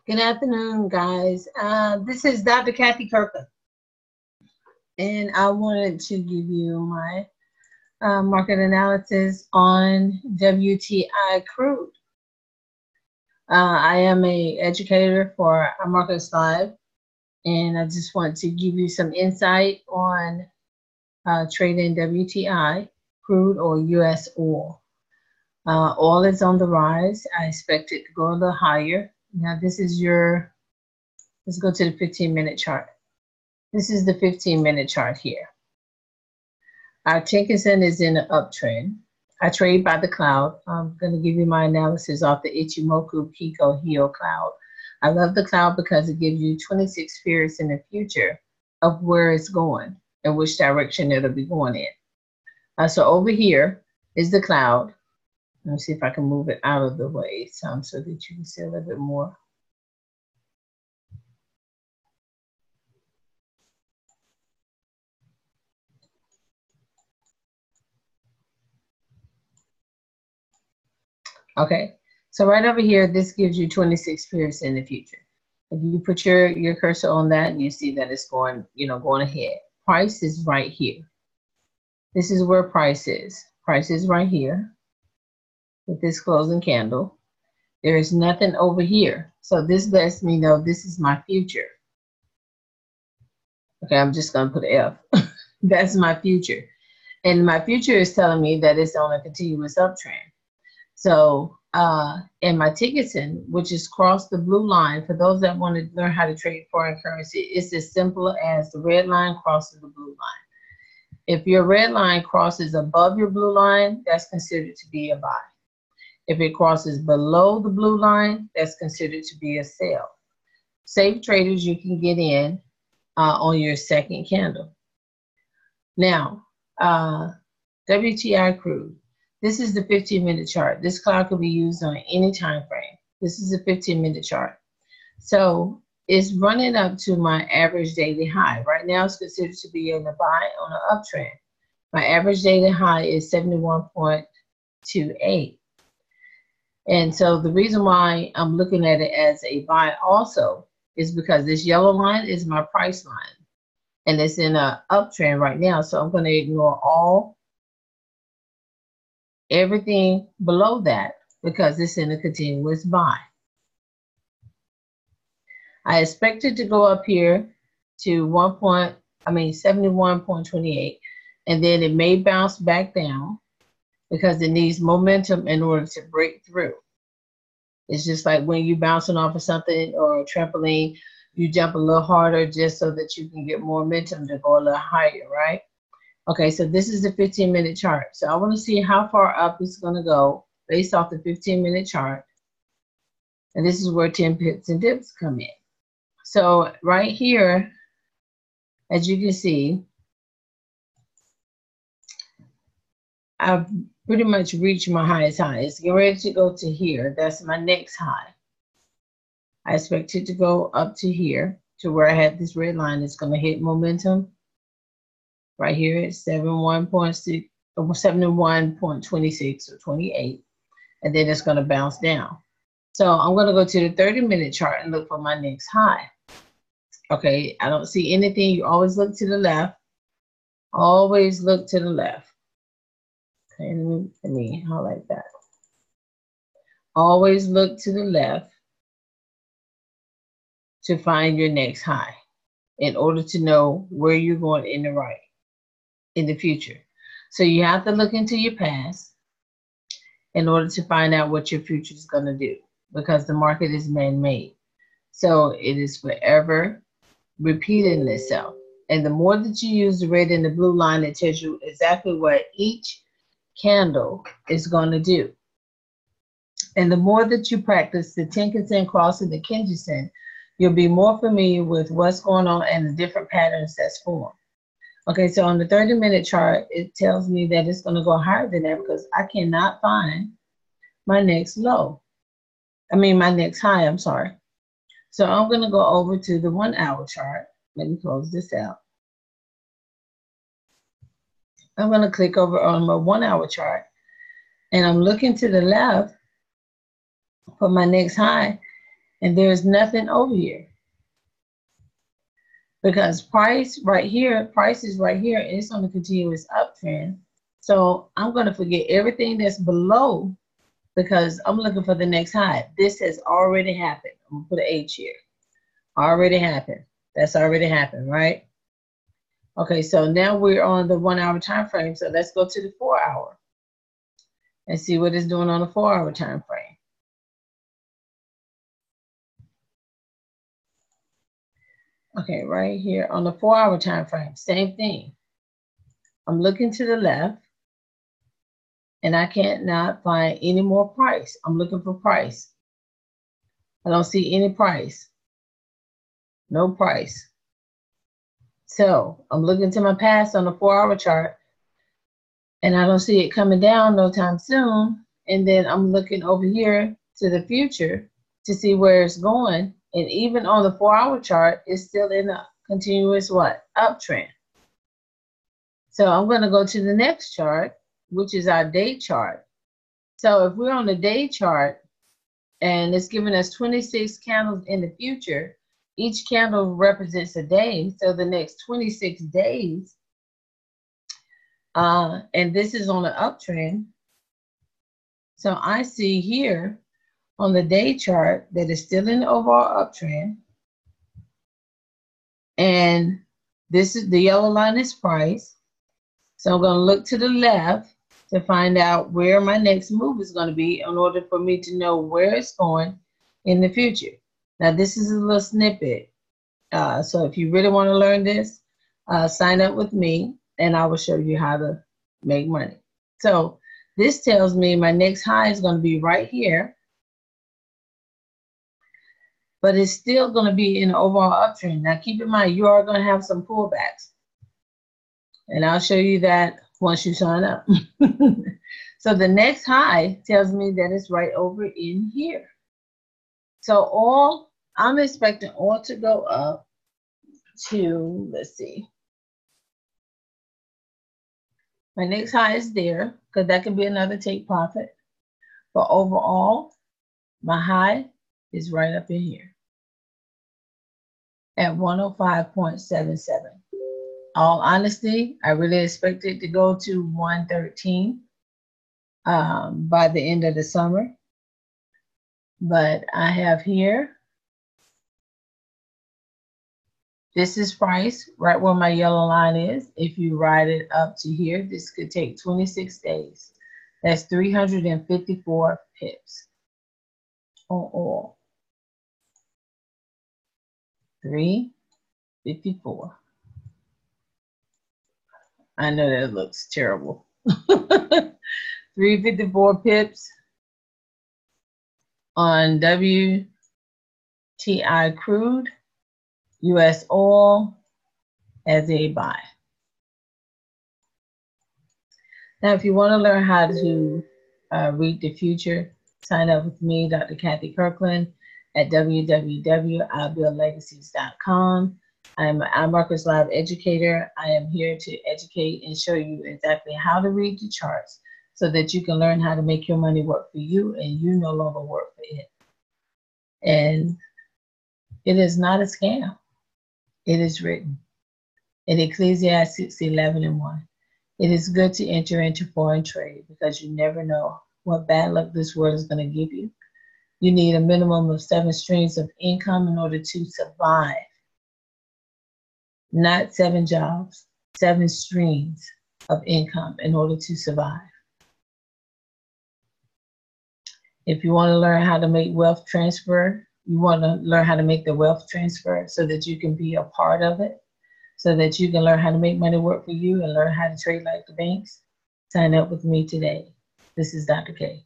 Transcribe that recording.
Good afternoon, guys. This is Dr. Kathy Kirkland, and I wanted to give you my market analysis on WTICrude. I am an educator for Markets Live, and I just want to give you some insight on trading WTI crude or U.S. oil. Oil is on the rise. I expect it to go a little higher. Now this is let's go to the 15-minute chart. This is the 15-minute chart here. Our Kinko is in an uptrend. I trade by the cloud. I'm going to give you my analysis off the Ichimoku Kinko heel cloud. I love the cloud because it gives you 26 periods in the future of where it's going and which direction it'll be going in. So over here is the cloud. Let me see if I can move it out of the way so that you can see a little bit more. Okay, so right over here, this gives you 26 periods in the future. If you put your cursor on that, you see that it's going, going ahead. Price is right here. This is where price is. Price is right here with this closing candle. There is nothing over here. So this lets me know this is my future. Okay, I'm just going to put F. That's my future. And my future is telling me that it's on a continuous uptrend. So, and my ticketing, which is cross the blue line, for those that want to learn how to trade foreign currency, it's as simple as the red line crosses the blue line. If your red line crosses above your blue line, that's considered to be a buy. If it crosses below the blue line, that's considered to be a sell. Safe traders, you can get in on your second candle. Now, WTICrude. This is the 15-minute chart. This cloud could be used on any time frame. This is a 15-minute chart. So it's running up to my average daily high. Right now, it's considered to be in a buy on an uptrend. My average daily high is 71.28. And so the reason why I'm looking at it as a buy also is because this yellow line is my price line. And it's in an uptrend right now. So I'm going to ignore everything below that because it's in a continuous buy. I expect it to go up here to 71.28, and then it may bounce back down because it needs momentum in order to break through. It's just like when you're bouncing off of something or a trampoline, you jump a little harder just so that you can get more momentum to go a little higher, right? Okay, so this is the 15-minute chart. So I want to see how far up it's going to go based off the 15-minute chart. And this is where 10 pips and dips come in. So right here, as you can see, I've pretty much reached my highest high. It's getting ready to go to here. That's my next high. I expect it to go up to here to where I had this red line. It's going to hit momentum. Right here it's 71.26 or 28, and then it's going to bounce down. So I'm going to go to the 30-minute chart and look for my next high. Okay, I don't see anything. You always look to the left. Always look to the left. Okay, let me highlight that. Always look to the left to find your next high in order to know where you're going in the right. In the future. So you have to look into your past in order to find out what your future is going to do, because the market is man-made. So it is forever repeating itself. And the more that you use the red and the blue line, it tells you exactly what each candle is going to do. And the more that you practice the Kinko cross and the Kinko, you'll be more familiar with what's going on and the different patterns that's formed. Okay, so on the 30-minute chart, it tells me that it's going to go higher than that because I cannot find my next low. My next high, I'm sorry. So I'm going to go over to the 1-hour chart. Let me close this out. I'm going to click over on my 1-hour chart, and I'm looking to the left for my next high, And there's nothing over here. Because price is right here, and it's on a continuous uptrend. So I'm going to forget everything that's below because I'm looking for the next high. This has already happened. I'm going to put an H here. Already happened. That's already happened, right? Okay, so now we're on the 1 hour time frame. So let's go to the 4 hour and see what it's doing on the 4 hour time frame. Okay, right here on the 4 hour time frame, same thing. I'm looking to the left and I can't not find any more price. I'm looking for price. I don't see any price. No price. So I'm looking to my past on the 4 hour chart and I don't see it coming down no time soon. And then I'm looking over here to the future to see where it's going. And even on the 4 hour chart, it's still in a continuous what? Uptrend. So I'm going to go to the next chart, which is our day chart. So if we're on the day chart and it's giving us 26 candles in the future, each candle represents a day. So the next 26 days, and this is on an uptrend. So I see here on the day chart that is still in the overall uptrend. And this is the yellow line is price. So I'm going to look to the left to find out where my next move is going to be in order for me to know where it's going in the future. Now, this is a little snippet. So if you really want to learn this, sign up with me and I will show you how to make money. So this tells me my next high is going to be right here, but it's still going to be in the overall uptrend. Now, keep in mind, you are going to have some pullbacks. And I'll show you that once you sign up. So the next high tells me that it's right over in here. So I'm expecting all to go up to, let's see. My next high is there because that can be another take profit. But overall, my high is right up in here at 105.77. All honesty, I really expected to go to 113 by the end of the summer. But I have here, this is price, right where my yellow line is. If you ride it up to here, this could take 26 days. That's 354 pips on oil. 354. I know that looks terrible. 354 pips on WTI crude, US oil as a buy. Now, if you want to learn how to read the future, sign up with me, Dr. Kathy Kirkland, at www.ibuildlegacies.com. I'm an iMarkers Live educator. I am here to educate and show you exactly how to read the charts so that you can learn how to make your money work for you and you no longer work for it. And it is not a scam. It is written in Ecclesiastes 11:1. It is good to enter into foreign trade because you never know what bad luck this world is going to give you. You need a minimum of 7 streams of income in order to survive. Not 7 jobs, 7 streams of income in order to survive. If you want to learn how to make wealth transfer, you want to learn how to make the wealth transfer so that you can be a part of it, so that you can learn how to make money work for you and learn how to trade like the banks, sign up with me today. This is Dr. K.